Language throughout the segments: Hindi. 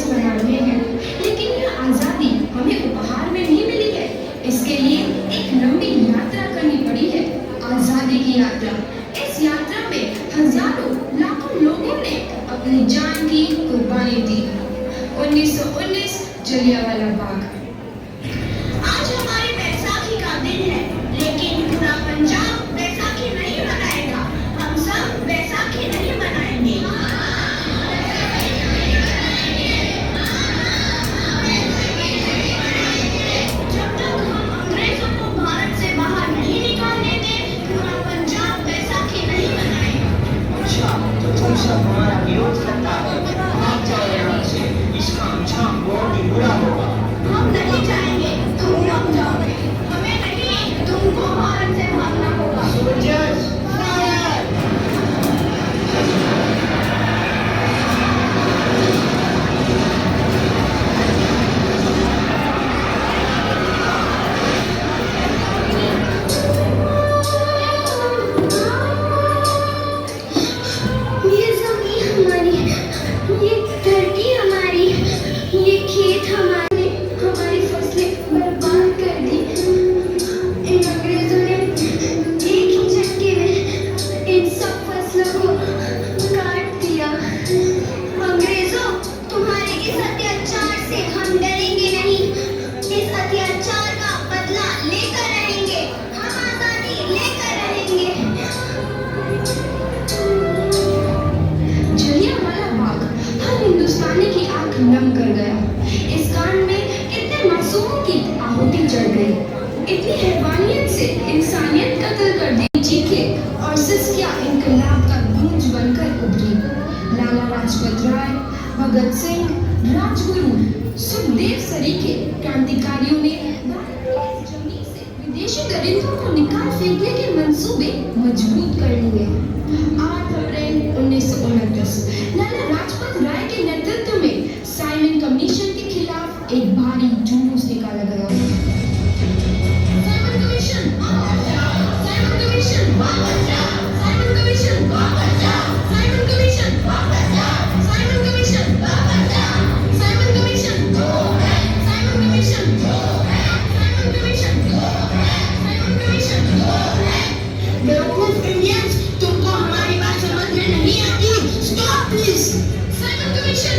दिवस मना रहे हैं, लेकिन यह आजादी हमें उपहार में नहीं मिली है। इसके लिए एक लंबी यात्रा करनी पड़ी है, आजादी की यात्रा। इस यात्रा में हजारों लाखों लोगों ने अपनी जान की कुर्बानी दी। 1919 जलियांवाला बाग। आज हमारी बैसाखी का दिन है, लेकिन पूरा पंजाब बैसाखी नहीं मनाएगा। हम सब बैसाखी नहीं मनाएंगे। जब तक हम अंग्रेजों को भारत से बाहर नहीं निकाल देंगे, पूरा पंजाब बैसाखी नहीं मनाएगा। अच्छा, तो तुम सब हमारा विरोध करता है। भाग जाओ यहाँ से, इसका अंजाम बहुत ही बुरा होगा। हम नहीं जाएंगे, तुम भाग जाओगे। हमें नहीं, तुमको भारत से भागना होगा। Soldiers, fire! ये जमीन हमारी, ये धरती हमारी, ये खेत हमारे, हमारी फसलें बर्बाद कर दी। इन अंग्रेजों ने एक ही झटके में इन सब फसलों को काट दिया। अंग्रेजों, तुम्हारे इस अत्याचार से हम डरेंगे नहीं। इस अत्याचार का बदला लेकर रहेंगे। हम आजादी लेकर रहेंगे। जलियांवाला बाग हर हिंदुस्तानी की आंख नम कर गया। इस कांड में कितने मासूमों की आहुति जल गई। इतनी हैवानियत से इंसानियत कत्ल कर दी। चीखें और सिसकियां इनकलाब का गूंज बनकर उभरी। लाला लाजपत राय, भगत सिंह, राजगुरु, सुखदेव सरीखे क्रांतिकारियों ने भारत की जमीन से विदेशी दरिंदों को निकाल फेंकने के मंसूबे मजबूत कर लिए। 8 अप्रैल 1929 लाला लाजपत राय के नेतृत्व में साइमन कमीशन के खिलाफ एक भारी जुलूस निकाला गया। साइमन कमीशन वापस जाओ, साइमन कमीशन वापस जाओ, साइमन कमीशन वापस जाओ, साइमन कमीशन वापस जाओ, साइमन कमीशन वापस जाओ, साइमन कमीशन दो है, साइमन कमीशन दो है, साइमन कमीशन दो है, साइमन कमीशन दो है। बेवकूफ इंडियंस, तुमको हमारी बात समझ में नहीं आती। Stop please. साइमन कमीशन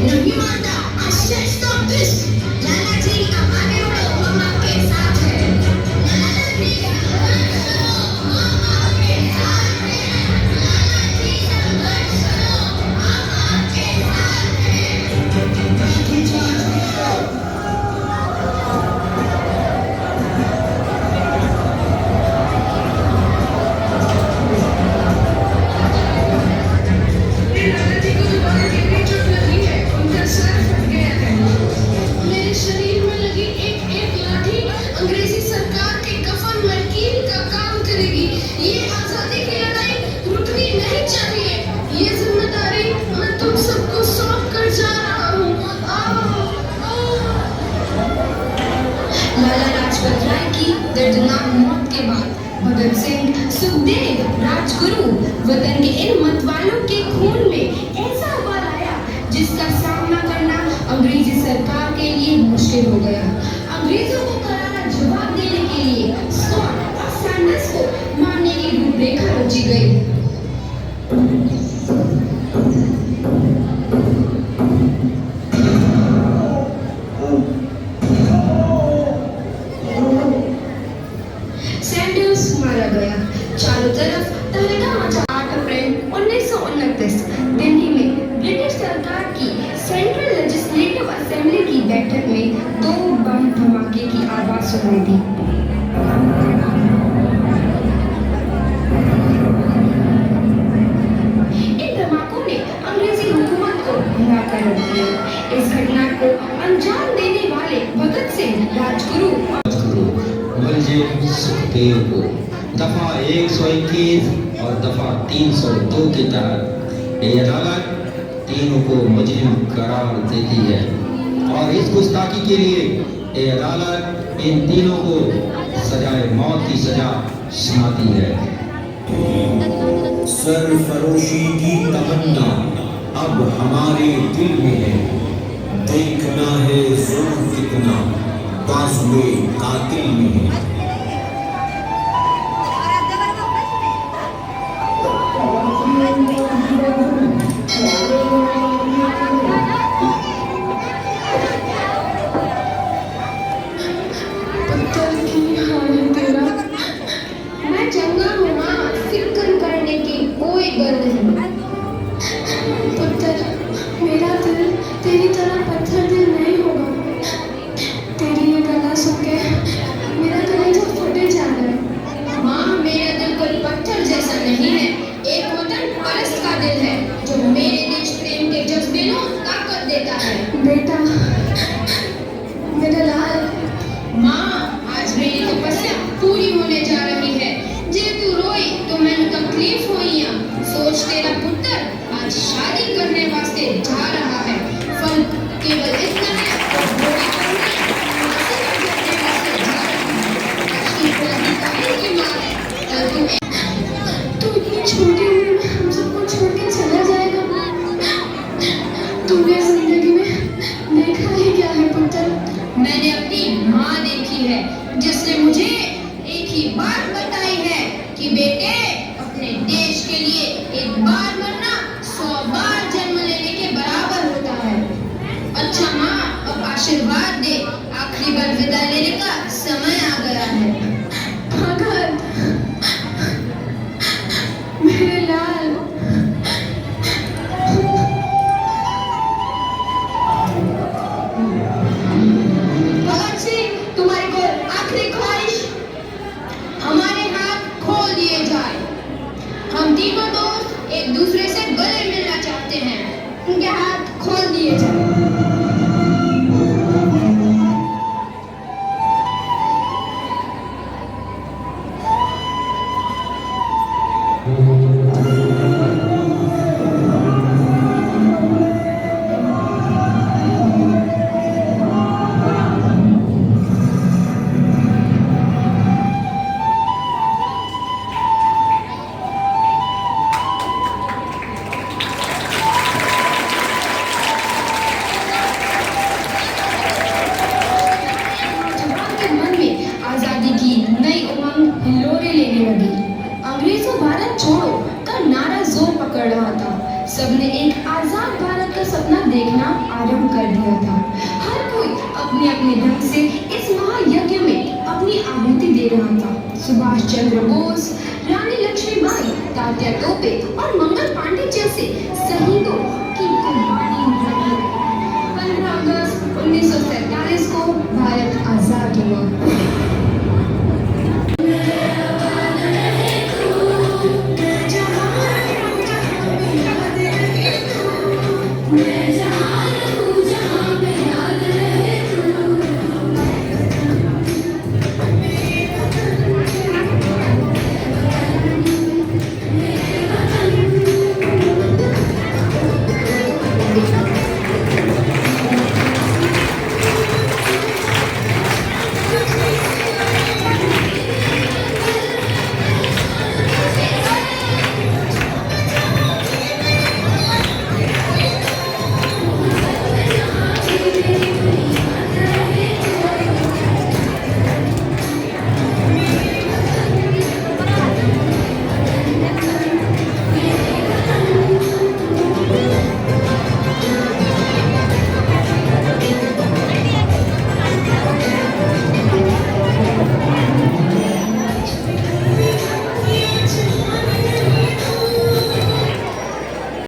नहीं मानता। I said stop this. लाला जी अब आगे बढ़ो, हम आपके साथ हैं। लाला जी संघर्ष करो, हम आपके साथ हैं। लाला जी संघर्ष करो, हम आपके साथ लाला जी को दोबारा गहरी चोट लगी है, उनका सर फट गया है। मेरे शरीर में लगी एक एक लाठी अंग्रेजी सरकार के कफन लकीर का काम करेगी। ये आजादी की लड़ाई रुकनी नहीं चाहिए। ये जिम्मेदारी मैं तुम सबको सौंप कर जा रहा हूँ। आओ, आओ। लाला लाजपत राय की दर्दनाक मौत के बाद भगत सिंह, सुखदेव, राजगुरु वतन के इन मतवालों के खून में ऐसा उबाल आया जिसका सामना करना अंग्रेजी सरकार के लिए मुश्किल हो गया। अंग्रेजों को करारा जवाब देने के लिए स्कॉट और सैंडर्स को मारने की रूपरेखा रची गई। सैंडर्स मारा गया। चारों तरफ तहलका मचा। 8 अप्रैल 1929 दिल्ली में ब्रिटिश सरकार की सेंट्रल लेजिस्लेटिव असेंबली की बैठक में 2 बम धमाके की आवाज सुनाई दी। इन धमाकों ने अंग्रेजी हुकूमत को भगा कर रख दिया। इस घटना को अंजाम देने वाले भगत सिंह, राजगुरु मुझे सुखदेव को दफा 121 और दफा 302 के तहत ये अदालत तीनों को मुजरिम करार देती है और इस गुस्ताखी के लिए ये अदालत इन तीनों को सजाए मौत की सजा सुनाती है। सरफरोशी की तमन्ना अब अब हमारे दिल में है। देखना है जोर कितना बाजुए कातिल में है। पत्थर की हाल है तेरा। मैं चंगा हूँ माँ, फिक्र करने की कोई गल नहीं। पुत्र, मेरा दिल तेरी तरह पत्थर दिल नहीं होगा। तेरी ये गला सुन के मेरा कलेजा फटे जा रहा है। माँ, मेरा दिल कोई पत्थर जैसा नहीं है। एक वतन परस्त का दिल है जो मेरे देश प्रेम के जज्बे को ताकत देता है। बेटा, मेरा लाल, माँ, आज मेरी तपस्या पूरी होने जा रही है। जे तू रोई तो मैंने तकलीफ हुई। सोच तेरा पुत्र आज शादी करने वास्ते जा रहा है। फर्क केवल इतना है कि घोड़ी करने हासिल करने वास्ते जा रहा है। आज की फैसला की माँ है। कल तू तू इतनी छोटी उम्र में हम सबको छोड़ के चला जाएगा। तूने जिंदगी में देखा ही क्या है पुत्र? मैंने अपनी माँ देखी है जिसने मुझे एक ही बात बताई है कि बेटे, अपने देश के लिए एक बार मरना 100 बार जन्म लेने के बराबर होता है। अच्छा माँ, अब आशीर्वाद दे। आखिरी बार विदा लेने का समय आ गया है। भगत, मेरे लाल, भगत सिंह, तुम्हारी को आखिरी ख्वाहिश हमारे हाथ खोल दिए जाए। हम तीनों दोस्त एक दूसरे से गले मिलना चाहते हैं। उनके हाथ खोल दिए जाए। जवान के मन में आजादी की नई उमंग हिलोरे लेने लगी। अंग्रेजों भारत छोड़ो का नारा जोर पकड़ रहा था। सबने एक आजाद भारत का सपना देखना आरंभ कर दिया था। हर कोई अपने अपने ढंग से इस महायज्ञ में अपनी आहुति दे रहा था। सुभाष चंद्र बोस, रानी लक्ष्मीबाई, तात्या टोपे और मंगल पांडे जैसे शहीदों की कुर्बानी निभाई गई। 15 अगस्त 1947 को भारत आजाद हुआ।